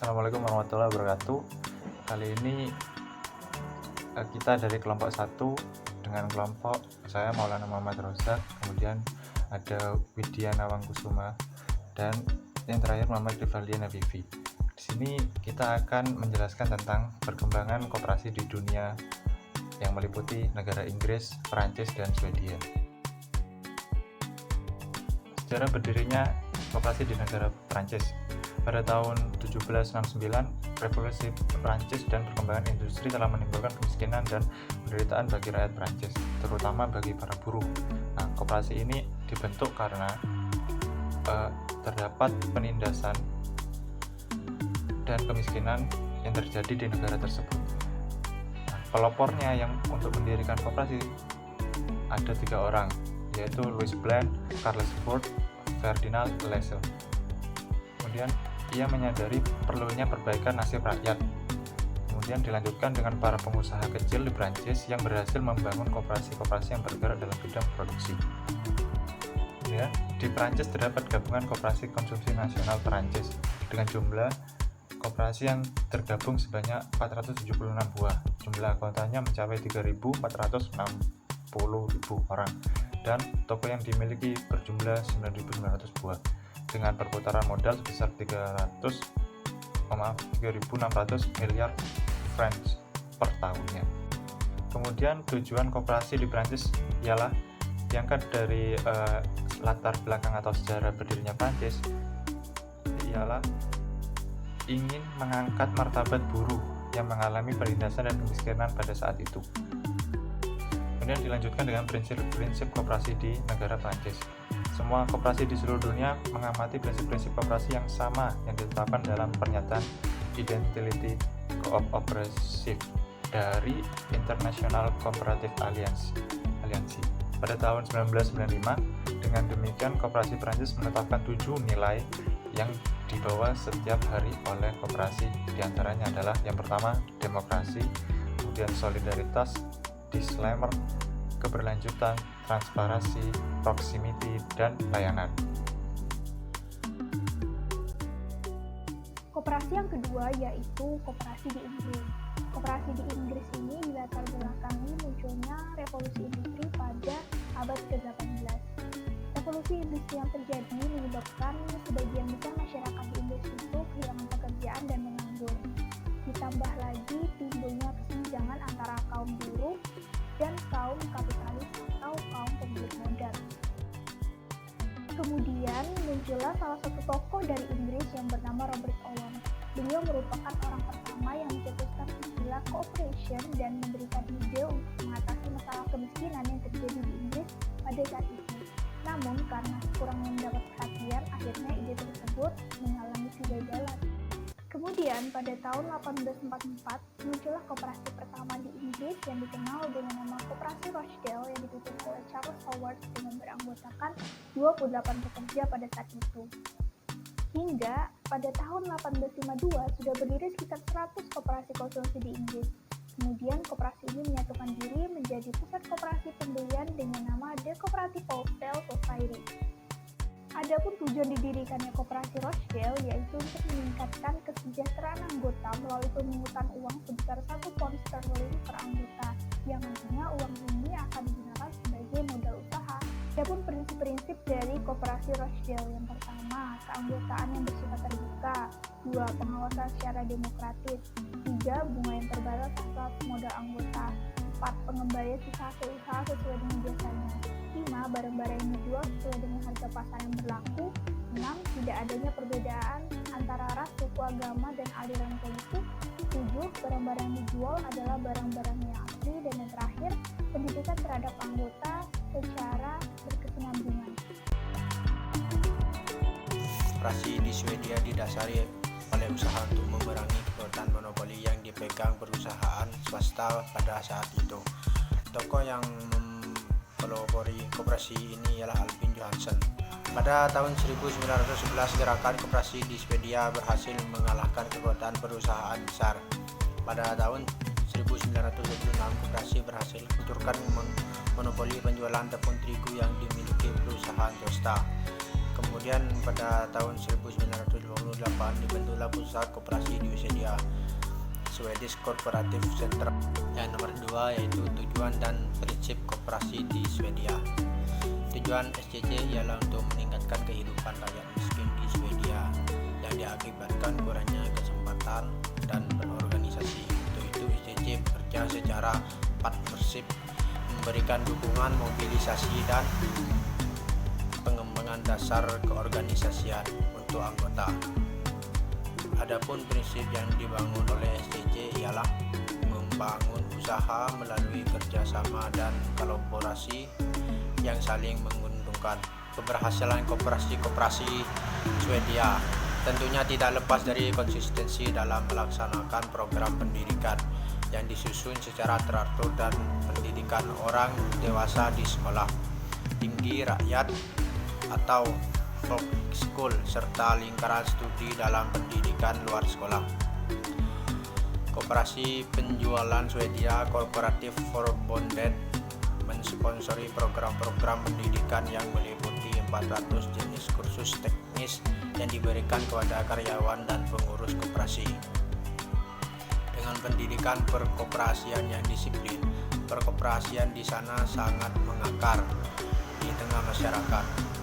Assalamualaikum warahmatullahi wabarakatuh. Kali ini kita dari kelompok 1 dengan kelompok saya Maulana Muhammad Rozak, kemudian ada Widya Nawangkusuma, dan yang terakhir Muhammad Rivaldian Afifi. Di sini kita akan menjelaskan tentang perkembangan koperasi di dunia yang meliputi negara Inggris, Perancis, dan Swedia. Sejarah berdirinya koperasi di negara Perancis. Pada tahun 1769, revolusi Perancis dan perkembangan industri telah menimbulkan kemiskinan dan penderitaan bagi rakyat Perancis, terutama bagi para buruh. Nah, koperasi ini dibentuk karena terdapat penindasan dan kemiskinan yang terjadi di negara tersebut. Nah, pelopornya yang untuk mendirikan koperasi ada 3 orang, yaitu Louis Blanc, Charles Fort, Ferdinand Lassalle. Kemudian ia menyadari perlunya perbaikan nasib rakyat. Kemudian dilanjutkan dengan para pengusaha kecil di Prancis yang berhasil membangun koperasi-koperasi yang bergerak dalam bidang produksi. Ya, di Prancis terdapat gabungan koperasi konsumsi nasional Prancis dengan jumlah koperasi yang tergabung sebanyak 476 buah. Jumlah anggotanya mencapai 3.460.000 orang dan toko yang dimiliki berjumlah 9.900 buah. Dengan perputaran modal sebesar 3.600 miliar francs per tahunnya. Kemudian tujuan koperasi di Prancis ialah diangkat dari latar belakang atau sejarah berdirinya Prancis ialah ingin mengangkat martabat buruh yang mengalami penindasan dan kemiskinan pada saat itu. Kemudian dilanjutkan dengan prinsip-prinsip koperasi di negara Prancis. Semua koperasi di seluruh dunia mengamati prinsip-prinsip koperasi yang sama yang ditetapkan dalam pernyataan Identity Cooperative dari International Cooperative Alliance. Pada tahun 1995, dengan demikian koperasi Prancis menetapkan 7 nilai yang dibawa setiap hari oleh koperasi. Di antaranya adalah yang pertama, demokrasi, kemudian solidaritas, disclaimer, keberlanjutan, transparansi, proximity, dan layanan. Koperasi yang kedua yaitu koperasi di Inggris. Koperasi di Inggris ini dilatar belakangi munculnya revolusi industri pada abad ke-18. Revolusi industri yang terjadi menyebabkan sebagian besar masyarakat di Inggris itu kehilangan pekerjaan dan menganggur. Ditambah lagi timbulnya kesenjangan antara kaum buruh dan kaum kapitalis atau kaum pemilik modal. Kemudian muncullah salah satu tokoh dari Inggris yang bernama Robert Owen. Beliau merupakan orang pertama yang mencetuskan istilah cooperation dan memberikan ide untuk mengatasi masalah kemiskinan yang terjadi di Inggris pada saat itu. Namun karena kurang mendapat perhatian, akhirnya ide tersebut mengalami kegagalan. Kemudian pada tahun 1844 muncullah koperasi pertama di Inggris yang dikenal dengan nama Koperasi Rochdale yang dipimpin oleh Charles Howard dengan beranggotakan 28 pekerja pada saat itu. Hingga pada tahun 1852 sudah berdiri sekitar 100 koperasi konsumsi di Inggris. Kemudian koperasi ini menyatukan diri menjadi pusat koperasi pembelian dengan nama The Cooperative Wholesale Society. Adapun tujuan didirikannya koperasi Rochdale yaitu untuk meningkatkan kesejahteraan anggota melalui pemungutan uang sebesar 1 pound sterling per anggota, yang nantinya uang ini akan digunakan sebagai modal usaha. Adapun prinsip-prinsip dari koperasi Rochdale: yang pertama, keanggotaan yang bersifat terbuka; 2, pengawasan secara demokratis; 3, bunga yang terbatas atas modal anggota; 4, pengembalian sisa hasil usaha sesuai dengan biasanya; 5, barang-barang yang dijual sesuai dengan harga pasar yang berlaku; 6, tidak adanya perbedaan antara ras, suku, agama, dan aliran politik; 7, barang-barang yang dijual adalah barang-barang yang asli; dan yang terakhir, pendidikan terhadap anggota secara berkesinambungan. Koperasi di Swedia didasari oleh usaha untuk memerangi kekuatan monopoli yang dipegang perusahaan swasta pada saat itu. Tokoh yang mempelopori koperasi ini ialah Albin Johansson. Pada tahun 1911, gerakan koperasi di Swedia berhasil mengalahkan kekuatan perusahaan besar. Pada tahun 1926, koperasi berhasil mencurkan monopoli penjualan tepung terigu yang dimiliki perusahaan swasta. Kemudian pada tahun 1958 dibentuklah pusat koperasi di Swedia, Swedish Cooperative Center. Yang nomor 2 yaitu tujuan dan prinsip koperasi di Swedia. Tujuan SCC ialah untuk meningkatkan kehidupan rakyat miskin di Swedia yang diakibatkan kurangnya kesempatan dan berorganisasi. Untuk itu SCC bekerja secara partnership, memberikan dukungan mobilisasi dan pengembangan dasar keorganisasian untuk anggota. Adapun prinsip yang dibangun oleh SCC ialah membangun usaha melalui kerjasama dan kolaborasi yang saling menguntungkan. Keberhasilan koperasi Swedia tentunya tidak lepas dari konsistensi dalam melaksanakan program pendidikan yang disusun secara teratur dan pendidikan orang dewasa di sekolah tinggi rakyat atau folk school serta lingkaran studi dalam pendidikan luar sekolah. Koperasi penjualan Swedia Cooperative Forbundet mensponsori program-program pendidikan yang meliputi 400 jenis kursus teknis yang diberikan kepada karyawan dan pengurus koperasi. Dengan pendidikan perkoperasian yang disiplin, perkoperasian di sana sangat mengakar di tengah masyarakat.